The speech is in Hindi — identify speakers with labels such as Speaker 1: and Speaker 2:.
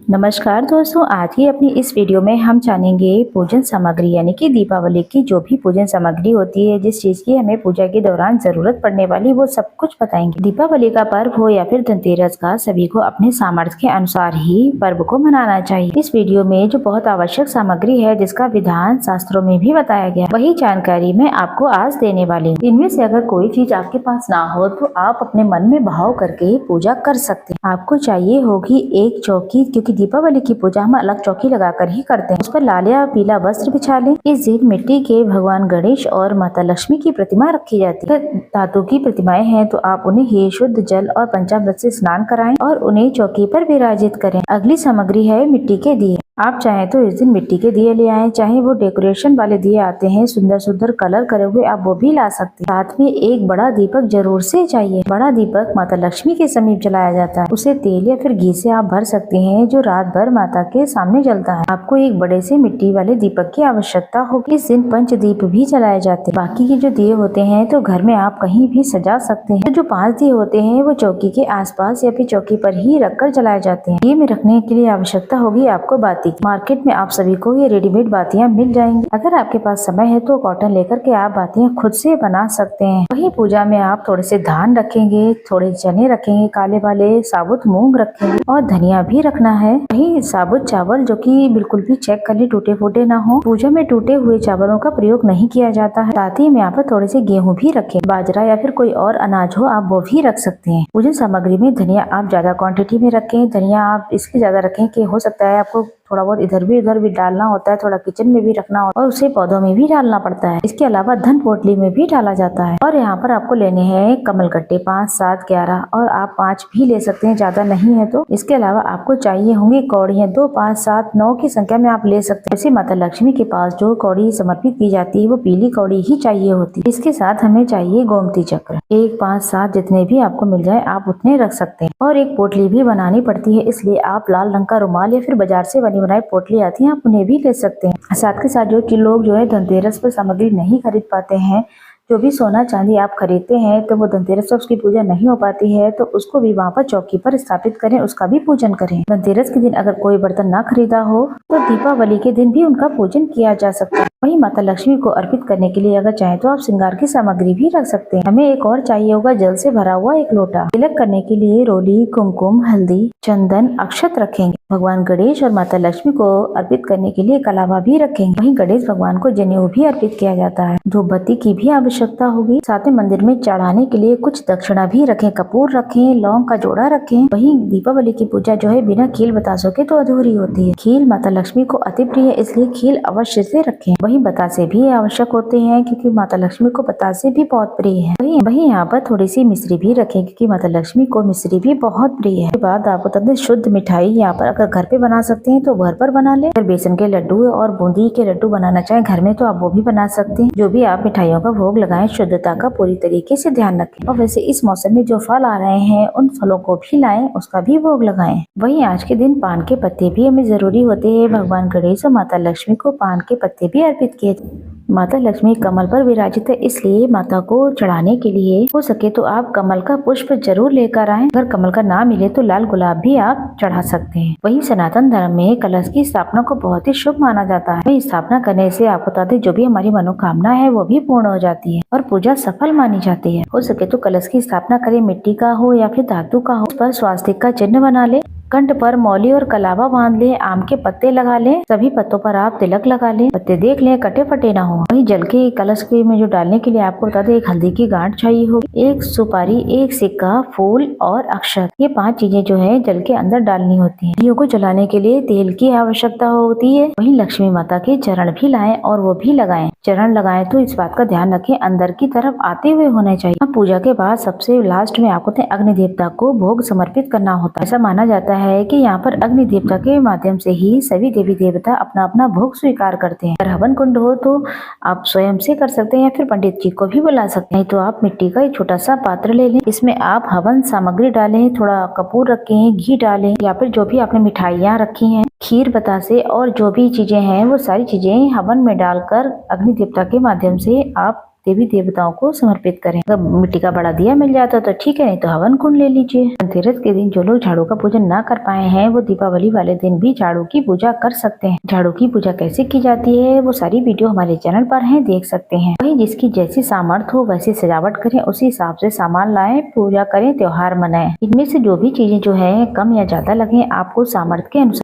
Speaker 1: नमस्कार दोस्तों, आज की अपनी इस वीडियो में हम जानेंगे पूजन सामग्री यानी कि दीपावली की जो भी पूजन सामग्री होती है, जिस चीज की हमें पूजा के दौरान जरूरत पड़ने वाली, वो सब कुछ बताएंगे। दीपावली का पर्व हो या फिर धनतेरस का, सभी को अपने सामर्थ्य के अनुसार ही पर्व को मनाना चाहिए। इस वीडियो में जो बहुत आवश्यक सामग्री है, जिसका विधान शास्त्रों में भी बताया गया, वही जानकारी मैं आपको आज देने वाली हूँ। इनमें से अगर कोई चीज आपके पास ना हो तो आप अपने मन में भाव करके पूजा कर सकते हैं। आपको चाहिए होगी एक चौकी, क्योंकि दीपावली की पूजा हम अलग चौकी लगाकर ही करते हैं। उस पर लाल या पीला वस्त्र बिछा लें। इस दिन मिट्टी के भगवान गणेश और माता लक्ष्मी की प्रतिमा रखी जाती है। धातु की प्रतिमाएं हैं तो आप उन्हें ही शुद्ध जल और पंचामृत से स्नान कराएं और उन्हें चौकी पर विराजित करें। अगली सामग्री है मिट्टी के दिए। आप चाहें तो इस दिन मिट्टी के दिए ले आएं, चाहे वो डेकोरेशन वाले दिए आते हैं सुंदर सुंदर कलर करे हुए, आप वो भी ला सकते हैं। साथ में एक बड़ा दीपक जरूर से चाहिए। बड़ा दीपक माता लक्ष्मी के समीप जलाया जाता है। उसे तेल या फिर घी से आप भर सकते हैं, जो रात भर माता के सामने जलता है। आपको एक बड़े से मिट्टी वाले दीपक की आवश्यकता होगी। इस दिन पंचदीप भी जलाए जाते हैं। बाकी के जो दिए होते हैं तो घर में आप कहीं भी सजा सकते हैं। तो जो 5 दिए होते हैं वो चौकी के आसपास या फिर चौकी पर ही रखकर जलाए जाते हैं। दिए में रखने के लिए आवश्यकता होगी आपको बाती। मार्केट में आप सभी को ये रेडीमेड बातियां मिल जाएंगी। अगर आपके पास समय है तो कॉटन लेकर के आप बातियां खुद से बना सकते हैं। वहीं पूजा में आप थोड़े से धान रखेंगे, थोड़े चने रखेंगे काले वाले, साबुत मूंग रखेंगे और धनिया भी रखना है। वहीं साबुत चावल जो कि बिल्कुल भी चेक कर ले टूटे फूटे ना हो। पूजा में टूटे हुए चावलों का प्रयोग नहीं किया जाता है। साथ ही में यहाँ पर थोड़े से गेहूं भी रखें। बाजरा या फिर कोई और अनाज हो आप वो भी रख सकते हैं। पूजन सामग्री में धनिया आप ज्यादा क्वांटिटी में रखें। धनिया आप इसलिए ज्यादा रखें कि हो सकता है आपको थोड़ा बहुत इधर भी डालना होता है, थोड़ा किचन में भी रखना होता है और उसे पौधों में भी डालना पड़ता है। इसके अलावा धन पोटली में भी डाला जाता है। और यहाँ पर आपको लेने हैं कमलगट्टे 5, 7, 11 और आप 5 भी ले सकते हैं, ज्यादा नहीं है तो। इसके अलावा आपको चाहिए होंगी कौड़ियाँ 2, 5, 7, 9 की संख्या में आप ले सकते हैं। जैसे माता लक्ष्मी के पास जो कौड़ी समर्पित की जाती है वो पीली कौड़ी ही चाहिए होती है। इसके साथ हमें चाहिए गोमती चक्र। 1, 5, 7 जितने भी आपको मिल जाए आप उतने रख सकते हैं। और एक पोटली भी बनानी पड़ती है, इसलिए आप लाल रंग का रुमाल या फिर बाजार से बनाई पोटली आती है, आप उन्हें भी ले सकते हैं। साथ के साथ जो लोग जो है धनतेरस पर सामग्री नहीं खरीद पाते हैं, जो भी सोना चांदी आप खरीदते हैं तो वो धनतेरस पर उसकी पूजा नहीं हो पाती है, तो उसको भी वहाँ पर चौकी पर स्थापित करें, उसका भी पूजन करें। धनतेरस के दिन अगर कोई बर्तन ना खरीदा हो तो दीपावली के दिन भी उनका पूजन किया जा सकता है। वहीं माता लक्ष्मी को अर्पित करने के लिए अगर चाहे तो आप श्रृंगार की सामग्री भी रख सकते हैं। हमें एक और चाहिए होगा जल से भरा हुआ एक लोटा। तिलक करने के लिए रोली, कुमकुम, हल्दी, चंदन, अक्षत रखेंगे। भगवान गणेश और माता लक्ष्मी को अर्पित करने के लिए कलावा भी रखेंगे। वहीं गणेश भगवान को जनेऊ भी अर्पित किया जाता है। धूप बत्ती की भी आवश्यकता होगी। साथ में मंदिर में चढ़ाने के लिए कुछ दक्षिणा भी रखें, कपूर रखें, लौंग का जोड़ा रखें। वहीं दीपावली की पूजा जो है बिना खील बतासों के तो अधूरी होती है। खील माता लक्ष्मी को अति प्रिय है, इसलिए खील अवश्य से रखें। वहीं बतासे भी आवश्यक होते हैं, क्योंकि माता लक्ष्मी को बतासे भी बहुत प्रिय है। वहीं यहाँ पर थोड़ी सी मिश्री भी रखें, क्योंकि माता लक्ष्मी को मिश्री भी बहुत प्रिय है। बाद आपको तब शुद्ध मिठाई यहाँ पर अगर घर पे बना सकते हैं तो घर पर बना ले। अगर बेसन के लड्डू और बूंदी के लड्डू बनाना चाहें घर में तो आप वो भी बना सकते हैं। जो भी आप मिठाइयों का भोग लगाएं, शुद्धता का पूरी तरीके से ध्यान रखें। और वैसे इस मौसम में जो फल आ रहे हैं उन फलों को भी लाएं, उसका भी भोग लगाएं। वहीं आज के दिन पान के पत्ते भी हमें जरूरी होते हैं। भगवान गणेश और माता लक्ष्मी को पान के पत्ते भी अर्पित किए। माता लक्ष्मी कमल पर विराजित है, इसलिए माता को चढ़ाने के लिए हो सके तो आप कमल का पुष्प जरूर लेकर आएं। अगर कमल का ना मिले तो लाल गुलाब भी आप चढ़ा सकते हैं। वहीं सनातन धर्म में कलश की स्थापना को बहुत ही शुभ माना जाता है। वहीं स्थापना करने से आपको बता दें जो भी हमारी मनोकामना है वो भी पूर्ण हो जाती है और पूजा सफल मानी जाती है। हो सके तो कलश की स्थापना करें, मिट्टी का हो या फिर धातु का हो। उस पर स्वास्तिक का चिन्ह बना ले। कंठ पर मौली और कलावा बांध ले। आम के पत्ते लगा ले। सभी पत्तों पर आप तिलक लगा ले। पत्ते देख ले कटे फटे ना हो। वहीं जल के कलश के में जो डालने के लिए आपको बता दें एक हल्दी की गांठ चाहिए होगी, एक सुपारी, एक सिक्का, फूल और अक्षत। ये 5 चीजें जो है जल के अंदर डालनी होती है। दियों को जलाने के लिए तेल की आवश्यकता होती है। वहीं लक्ष्मी माता के चरण भी लाएं और वो भी लगाएं। चरण लगाएं तो इस बात का ध्यान रखें अंदर की तरफ आते हुए होने चाहिए। अब पूजा के बाद सबसे लास्ट में आपको अग्नि देवता को भोग समर्पित करना होता है। ऐसा माना जाता है कि यहाँ पर अग्नि देवता के माध्यम से ही सभी देवी देवता अपना अपना भोग स्वीकार करते हैं। अगर हवन कुंड हो तो आप स्वयं से कर सकते हैं या फिर पंडित जी को भी बुला सकते हैं। तो आप मिट्टी का एक छोटा सा पात्र ले लें, इसमें आप हवन सामग्री डालें, थोड़ा कपूर रखें, घी डालें या फिर जो भी आपने मिठाइयाँ रखी हैं, खीर, बतासे और जो भी चीजें हैं वो सारी चीजें हवन में डालकर अग्नि देवता के माध्यम से आप देवी देवताओं को समर्पित करें। अगर मिट्टी का बड़ा दिया मिल जाता तो ठीक है, नहीं तो हवन कुंड ले लीजिए। धनतेरस के दिन जो लोग झाड़ू का पूजन ना कर पाए हैं वो दीपावली वाले दिन भी झाड़ू की पूजा कर सकते हैं। झाड़ू की पूजा कैसे की जाती है वो सारी वीडियो हमारे चैनल पर है, देख सकते हैं। वही जिसकी जैसी सामर्थ्य हो वैसी सजावट करें, उसी हिसाब से सामान लाएं, पूजा करें, त्योहार मनाएं। इनमें से जो भी चीजें जो है कम या ज्यादा लगे आपको सामर्थ्य के अनुसार